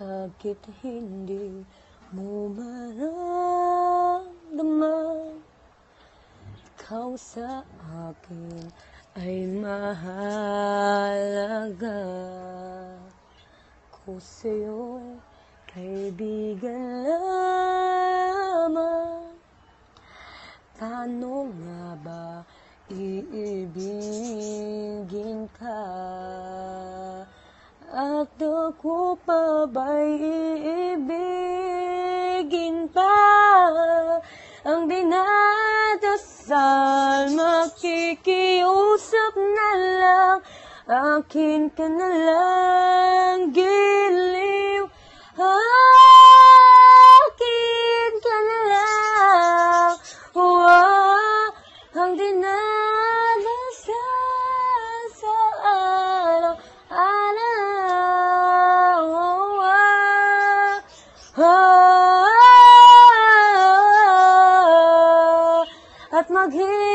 Bakit hindi mo maramdaman? Ikaw sa akin ay mahalaga. Ko sa'yo'y kaibigan lamang. Paano nga ba iibigin ka? At ako pa ba'y iibigin pa? Ang dinadasal, makikiusap na lang, akin ka na lang, giliw. Akin ka na lang, ang dinadasal sa at maghihintay.